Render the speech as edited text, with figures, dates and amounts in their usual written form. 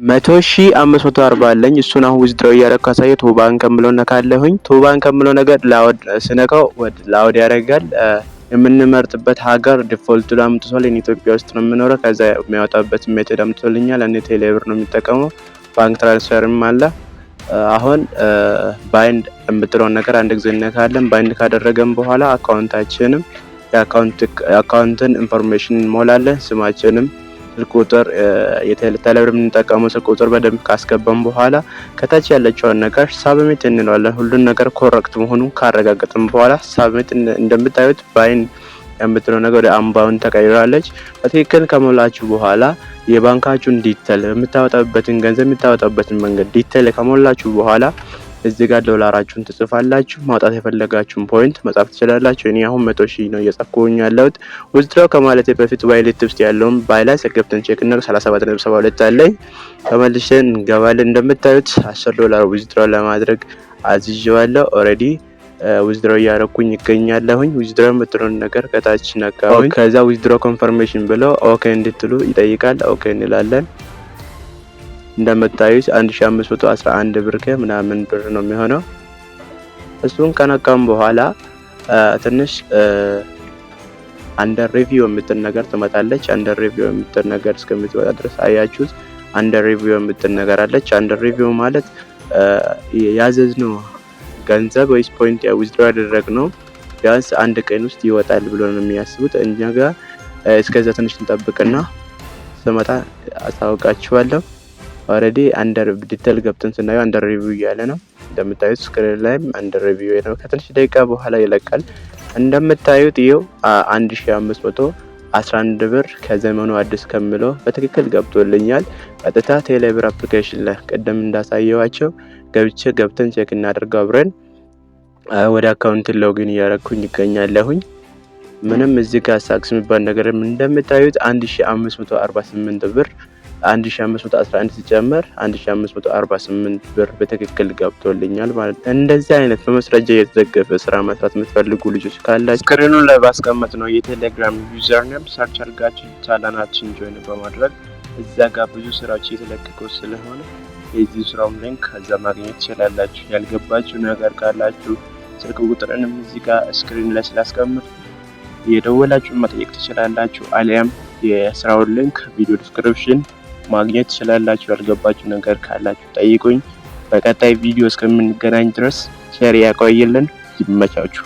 100,540 አለኝ። እሱን አሁን ዊዝድሮው እያደረኩ ካሳየ ቱባን ከምለው ነካለሁኝ። ቱባን ከምለው ነገር ላውድ ስነካው ላውድ ያደርጋል። የምንመርጥበት ሀገር ዲፎልት ላይ አምጥቷል። ኢትዮጵያ ውስጥ ነው የምኖረው። ከዛ የሚያወጣበት ሜተድ አምጥቶልኛል። እኔ ቴሌብር ነው የሚጠቀመው። ባንክ ትራንስፈርም አለ። አሁን ባይንድ የምትለውን ነገር አንድ ጊዜ ነካለን። ባይንድ ካደረገን በኋላ አካውንታችንም የአካውንትን ኢንፎርሜሽን እንሞላለን። ስማችንም ስልክ ቁጥር ቴሌብር የምንጠቀመው ስልክ ቁጥር በደንብ ካስገባን በኋላ ከታች ያለችውን ነገር ሳብሚት እንለዋለን። ሁሉን ነገር ኮረክት መሆኑን ካረጋገጥን በኋላ ሳብሚት እንደምታዩት ባይንድ የምትለው ነገር ወደ አምባውን ተቀይራለች። በትክክል ከሞላችሁ በኋላ የባንካችሁን ዲቴል የምታወጣበትን ገንዘብ የምታወጣበትን መንገድ ዲቴል ከሞላችሁ በኋላ እዚህ ጋር ዶላራችሁን ትጽፋላችሁ። ማውጣት የፈለጋችሁን ፖይንት መጻፍ ትችላላችሁ። እኔ አሁን 100,000 ነው እየጻፍኩኝ ያለሁት። ዊዝድሮው ከማለቴ በፊት ዋሌት ውስጥ ያለውን ባይላንስ ገብተን ቼክ እና 37.72 አለኝ። ተመልሰን እንገባለን። እንደምታዩት $10 ዊዝድሮው ለማድረግ አዝዤዋለሁ። ኦሬዲ ዊዝድሮው እያደረኩኝ ይገኛለሁኝ። ዊዝድሮው የምትለውን ነገር ከታች ነካሁኝ። ከዛ ዊዝድሮው ኮንፈርሜሽን ብለው ኦኬ እንድትሉ ይጠይቃል። ኦኬ እንላለን። እንደምታዩት 1511 ብር ከምናምን ብር ነው የሚሆነው። እሱን ከነካም በኋላ ትንሽ አንደር ሪቪው የምትል ነገር ትመጣለች። አንደር ሪቪው የምትል ነገር እስከምትወጣ ድረስ አያችሁት። አንደር ሪቪው የምትል ነገር አለች። አንደር ሪቪው ማለት ያዘዝነው ገንዘብ ወይስ ፖይንት ዊዝድሮ ያደረግነው ቢያንስ አንድ ቀን ውስጥ ይወጣል ብሎ ነው የሚያስቡት። እኛ ጋር እስከዛ ትንሽ እንጠብቅና ስመጣ አሳውቃችኋለሁ። ኦሬዲ አንደር ዲቴል ገብተን ስናየው አንደር ሪቪው እያለ ነው። እንደምታዩት ስክሪን ላይም አንደር ሪቪው ነው። ከትንሽ ደቂቃ በኋላ ይለቃል። እንደምታዩት ይኸው 1511 ብር ከዘመኑ አዲስ ከምለው በትክክል ገብቶልኛል። ቀጥታ ቴሌብር አፕሊኬሽን ላይ ቀደም እንዳሳየዋቸው ገብተን ቼክ እናደርገው አብረን። ወደ አካውንት ሎጊን እያደረኩኝ ይገኛለሁኝ። ምንም እዚህ ጋር ሳክስ የሚባል ነገር እንደምታዩት 1548 ብር 1511 ሲጨመር 1548 ብር በትክክል ገብቶልኛል ማለት ነው። እንደዚህ አይነት በመስረጃ የተደገፈ ስራ መስራት የምትፈልጉ ልጆች ካላችሁ ስክሪኑ ላይ ባስቀመጥ ነው የቴሌግራም ዩዘር ኔም ሰርች አድርጋችሁ ቻናላችን ጆይን በማድረግ እዛ ጋር ብዙ ስራዎች እየተለቀቁ ስለሆነ የዚህ ስራውን ሊንክ ከዛ ማግኘት ትችላላችሁ። ያልገባችሁ ነገር ካላችሁ ስልክ ቁጥርንም እዚህ ጋር ስክሪን ላይ ስላስቀምጥ እየደወላችሁ መጠየቅ ትችላላችሁ። አሊያም የስራውን ሊንክ ቪዲዮ ዲስክሪፕሽን ማግኘት ትችላላችሁ። ያልገባችሁ ነገር ካላችሁ ጠይቁኝ። በቀጣይ ቪዲዮ እስከምንገናኝ ድረስ ሼር ያቆይልን። ይመቻችሁ።